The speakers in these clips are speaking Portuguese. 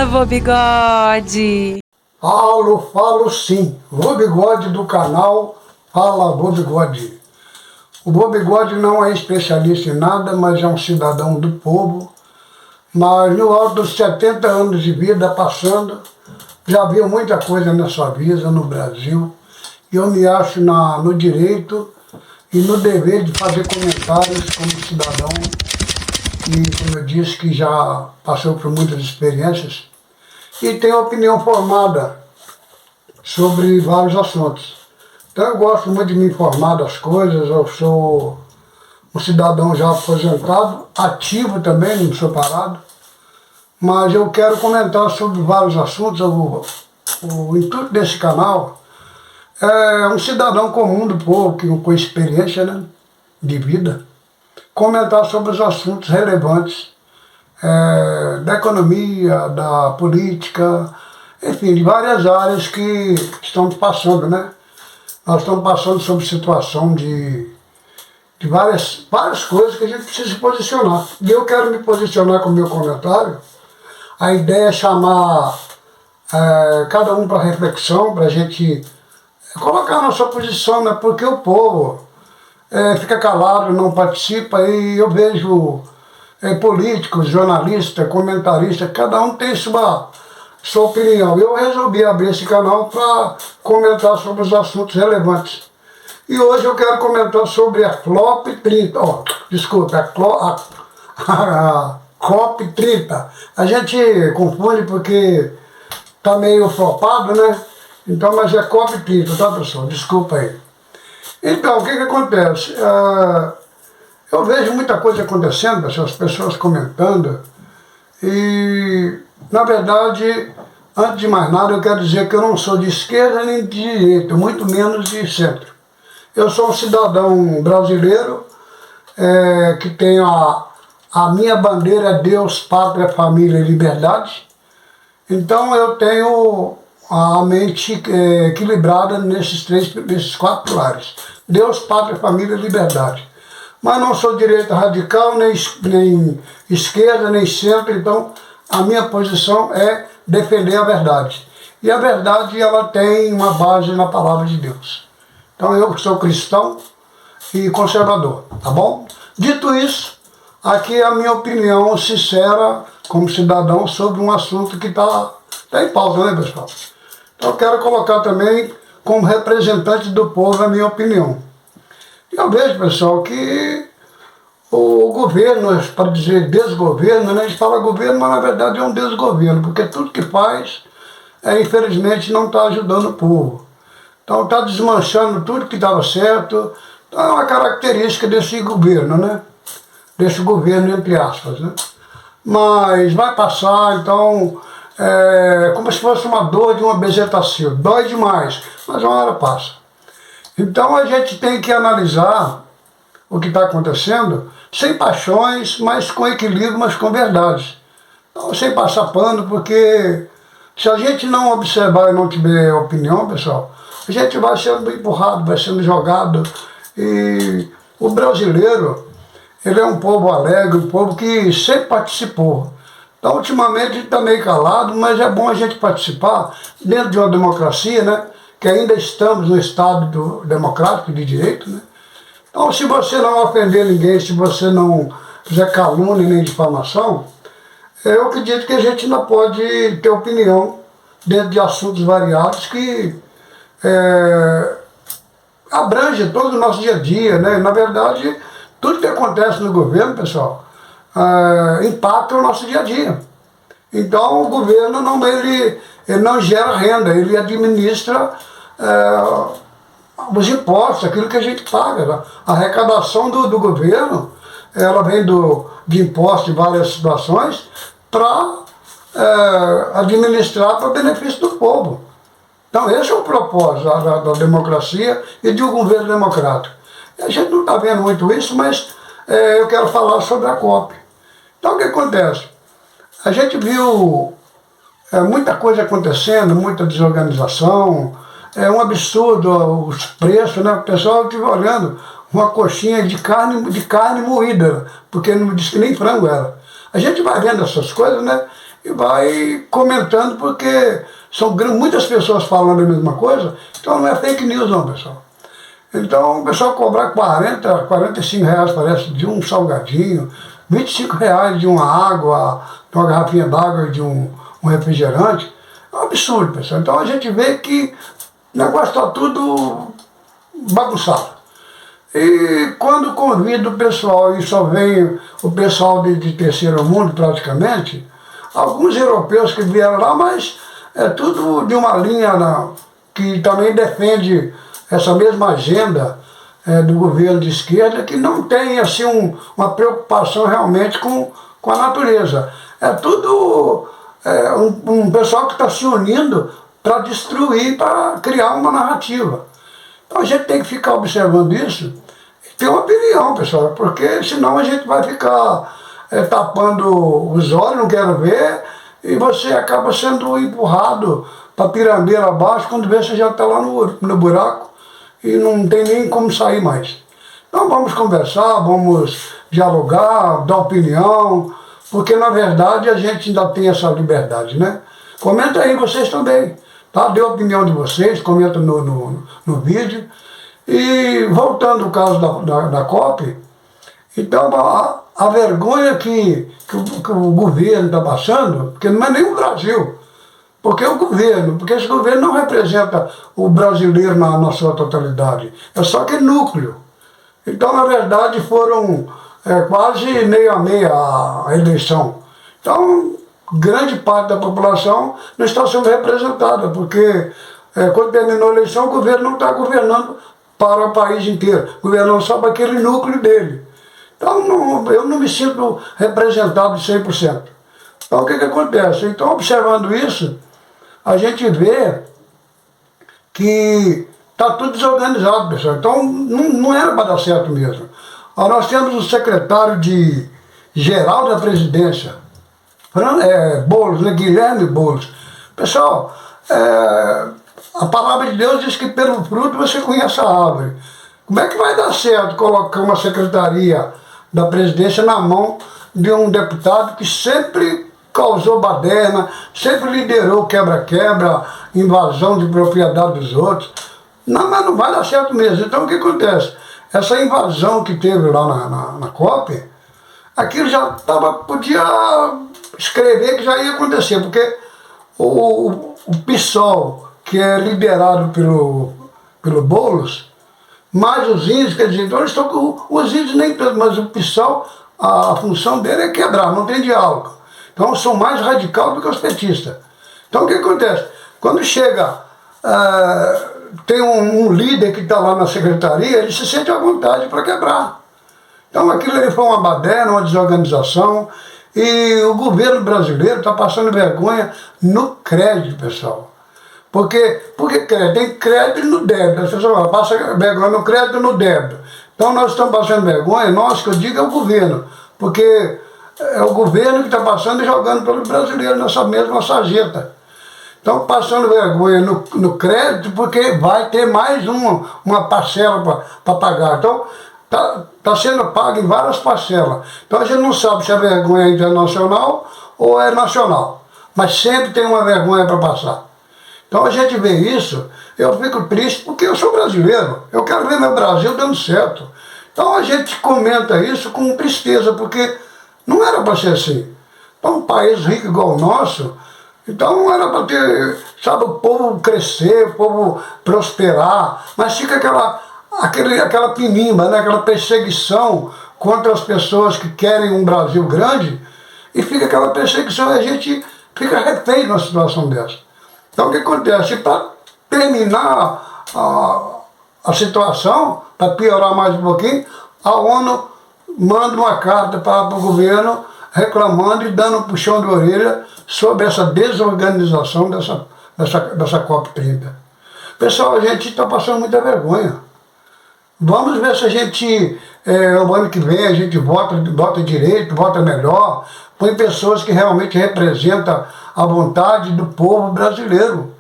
vô Bigode! Falo sim. Vô Bigode do canal Fala Vô Bigode. O Vô Bigode não é especialista em nada, mas é um cidadão do povo. Mas no alto dos 70 anos de vida passando, já viu muita coisa nessa vida no Brasil. E eu me acho no direito e no dever de fazer comentários como cidadão. E como eu disse, que já passou por muitas experiências e tem opinião formada sobre vários assuntos. Então eu gosto muito de me informar das coisas. Eu sou um cidadão já aposentado, ativo também, não sou parado, mas eu quero comentar sobre vários assuntos. O intuito desse canal é um cidadão comum do povo, com experiência, né, de vida, comentar sobre os assuntos relevantes da economia, da política, enfim, de várias áreas que estamos passando, né? Nós estamos passando sobre situação de várias coisas que a gente precisa se posicionar. E eu quero me posicionar com o meu comentário. A ideia é chamar cada um para reflexão, para a gente colocar a nossa posição, né? Porque o povo fica calado, não participa, e eu vejo políticos, jornalistas, comentaristas, cada um tem sua opinião. Eu resolvi abrir esse canal para comentar sobre os assuntos relevantes. E hoje eu quero comentar sobre a COP 30. A COP 30. A gente confunde porque tá meio flopado, né? Então, mas é COP 30, tá, pessoal? Desculpa aí. Então, o que acontece? Eu vejo muita coisa acontecendo, as pessoas comentando, e, na verdade, antes de mais nada, eu quero dizer que eu não sou de esquerda nem de direita, muito menos de centro. Eu sou um cidadão brasileiro que tem a minha bandeira Deus, Pátria, Família e Liberdade. Então, eu tenho a mente equilibrada nesses 4 pilares: Deus, Pátria, Família e Liberdade. Mas não sou direita radical, nem esquerda, nem centro. Então a minha posição é defender a verdade. E a verdade, ela tem uma base na palavra de Deus. Então eu sou cristão e conservador, tá bom? Dito isso, aqui é a minha opinião sincera como cidadão sobre um assunto que está em pauta, né, pessoal? Então eu quero colocar também como representante do povo a minha opinião. Eu vejo, pessoal, que o governo, para dizer desgoverno, né? A gente fala governo, mas na verdade é um desgoverno, porque tudo que faz, infelizmente, não está ajudando o povo. Então está desmanchando tudo que estava certo. Então é uma característica desse governo, né? Desse governo, entre aspas, né? Mas vai passar, então, como se fosse uma dor de uma bezetacil. Dói demais, mas uma hora passa. Então a gente tem que analisar o que está acontecendo sem paixões, mas com equilíbrio, mas com verdade. Então, sem passar pano, porque se a gente não observar e não tiver opinião, pessoal, a gente vai sendo empurrado, vai sendo jogado. E o brasileiro, ele é um povo alegre, um povo que sempre participou. Então, ultimamente, a gente está meio calado, mas é bom a gente participar dentro de uma democracia, né? Que ainda estamos no Estado democrático de direito, né? Então, se você não ofender ninguém, se você não fizer calúnia nem difamação, eu acredito que a gente ainda pode ter opinião dentro de assuntos variados que abrange todo o nosso dia a dia, né? Na verdade, tudo que acontece no governo, pessoal, impacta o nosso dia a dia. Então, o governo ele não gera renda, ele administra os impostos, aquilo que a gente paga. Né? A arrecadação do governo, ela vem de impostos de várias situações para administrar para benefício do povo. Então esse é o propósito da democracia e de um governo democrático. E a gente não está vendo muito isso, mas eu quero falar sobre a COP. Então o que acontece? A gente viu muita coisa acontecendo, muita desorganização, um absurdo os preços, né? O pessoal estive olhando uma coxinha de carne moída, porque não disse que nem frango era. A gente vai vendo essas coisas, né? e vai comentando, porque são muitas pessoas falando a mesma coisa, então não é fake news não, pessoal. Então o pessoal cobrar 40, 45 reais parece de um salgadinho, 25 reais de uma água, de uma garrafinha d'água, de um refrigerante, é um absurdo, pessoal. Então a gente vê que o negócio está tudo bagunçado. E quando convido o pessoal, e só vem o pessoal de terceiro mundo praticamente, alguns europeus que vieram lá, mas é tudo de uma linha que também defende essa mesma agenda do governo de esquerda, que não tem assim, uma preocupação realmente com a natureza. É tudo um pessoal que está se unindo para destruir, para criar uma narrativa. Então a gente tem que ficar observando isso e ter uma opinião, pessoal, porque senão a gente vai ficar tapando os olhos, não quero ver, e você acaba sendo empurrado para pirambeira abaixo, quando vê você já está lá no buraco e não tem nem como sair mais. Então vamos conversar, vamos dialogar, dar opinião, porque na verdade a gente ainda tem essa liberdade, né? Comenta aí vocês também, tá? Dê a opinião de vocês, comenta no vídeo. E voltando ao caso da COP, então a vergonha que o governo está passando, porque não é nem o Brasil, porque é o governo, porque esse governo não representa o brasileiro na sua totalidade, é só aquele núcleo. Então, na verdade, foram quase meio a meio a eleição. Então, grande parte da população não está sendo representada, porque quando terminou a eleição, o governo não está governando para o país inteiro, governando só para aquele núcleo dele. Então, eu não me sinto representado de 100%. Então, o que acontece? Então, observando isso, a gente vê que está tudo desorganizado, pessoal. Então, não era para dar certo mesmo. Nós temos o secretário-geral da presidência, Boulos, né? Guilherme Boulos. Pessoal, a palavra de Deus diz que pelo fruto você conhece a árvore. Como é que vai dar certo colocar uma secretaria da presidência na mão de um deputado que sempre causou baderna, sempre liderou quebra-quebra, invasão de propriedade dos outros? Não, mas não vai dar certo mesmo. Então o que acontece? Essa invasão que teve lá na COP, aquilo já podia escrever que já ia acontecer, porque o PSOL, que é liderado pelo Boulos, mais os índios, quer dizer, então eles estão com os índios nem todos, mas o PSOL, a função dele é quebrar, não tem diálogo. Então são mais radical do que os petistas. Então o que acontece? Quando chega, tem um líder que está lá na secretaria, ele se sente à vontade para quebrar. Então aquilo ali foi uma baderna, uma desorganização, e o governo brasileiro está passando vergonha no crédito, pessoal. Porque crédito? Tem crédito no débito. As pessoas passam vergonha no crédito e no débito. Então nós estamos passando vergonha, nós, que eu digo, é o governo. Porque é o governo que está passando e jogando pelo brasileiro nessa mesma sarjeta. Então passando vergonha no crédito, porque vai ter mais uma parcela para pagar. Então está sendo pago em várias parcelas. Então a gente não sabe se a vergonha é internacional ou é nacional. Mas sempre tem uma vergonha para passar. Então a gente vê isso, eu fico triste porque eu sou brasileiro, eu quero ver meu Brasil dando certo. Então a gente comenta isso com tristeza, porque não era para ser assim. Então um país rico igual o nosso, então não era para ter, sabe, o povo crescer, o povo prosperar, mas fica aquela pinimba, né, aquela perseguição contra as pessoas que querem um Brasil grande, e fica aquela perseguição e a gente fica refém numa situação dessa. Então o que acontece? Para terminar a situação, para piorar mais um pouquinho, a ONU manda uma carta para o governo reclamando e dando um puxão de orelha sobre essa desorganização dessa COP30. Pessoal, a gente está passando muita vergonha. Vamos ver se a gente, o ano que vem, a gente vota direito, vota melhor, põe pessoas que realmente representam a vontade do povo brasileiro,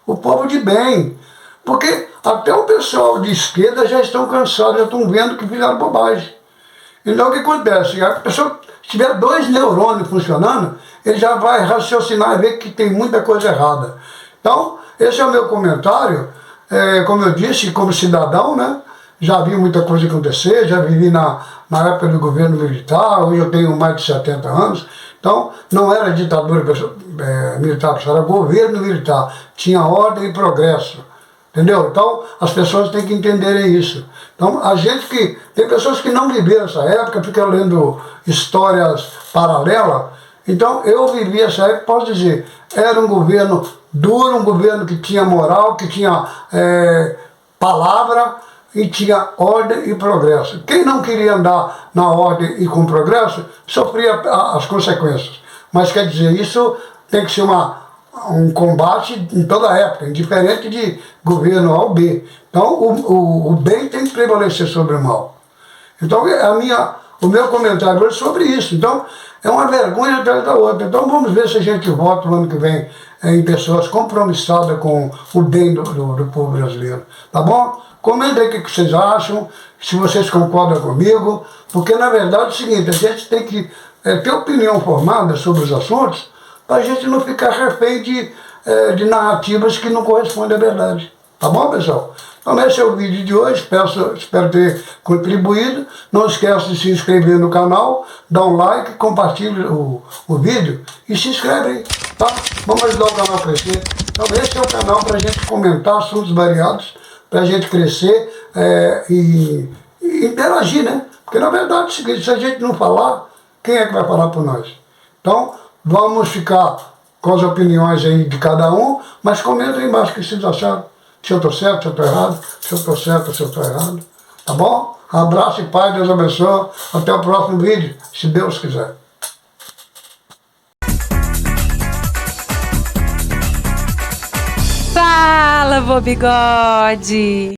o povo de bem. Porque até o pessoal de esquerda já estão cansados, já estão vendo que fizeram bobagem. Então o que acontece? A pessoa se tiver 2 neurônios funcionando, ele já vai raciocinar e ver que tem muita coisa errada. Então, esse é o meu comentário. Como eu disse, como cidadão, né? Já vi muita coisa acontecer, já vivi na época do governo militar, hoje eu tenho mais de 70 anos, então não era ditadura militar, era governo militar, tinha ordem e progresso, entendeu? Então as pessoas têm que entenderem isso. Então tem pessoas que não viveram essa época, ficam lendo histórias paralelas, então eu vivi essa época, posso dizer, era um governo duro, um governo que tinha moral, que tinha palavra, e tinha ordem e progresso. Quem não queria andar na ordem e com progresso, sofria as consequências. Mas quer dizer, isso tem que ser um combate em toda a época, indiferente de governo A ou B. Então o bem tem que prevalecer sobre o mal. Então o meu comentário é sobre isso. Então é uma vergonha atrás da outra. Então vamos ver se a gente vota no ano que vem em pessoas compromissadas com o bem do povo brasileiro. Tá bom? Comentem aí o que vocês acham, se vocês concordam comigo, porque na verdade é o seguinte, a gente tem que ter opinião formada sobre os assuntos, para a gente não ficar refém de narrativas que não correspondem à verdade. Tá bom, pessoal? Então esse é o vídeo de hoje, espero ter contribuído. Não esqueça de se inscrever no canal, dar um like, compartilhe o vídeo e se inscreve aí, tá? Vamos ajudar o canal a crescer. Então esse é o canal para a gente comentar assuntos variados, para a gente crescer e interagir, né? Porque na verdade é o seguinte, se a gente não falar, quem é que vai falar por nós? Então vamos ficar com as opiniões aí de cada um, mas comentem aí embaixo o que vocês acharam. Se eu estou certo, se eu estou errado, se eu estou certo, se eu estou errado. Tá bom? Abraço e paz, Deus abençoe. Até o próximo vídeo, se Deus quiser. Fala, vô bigode!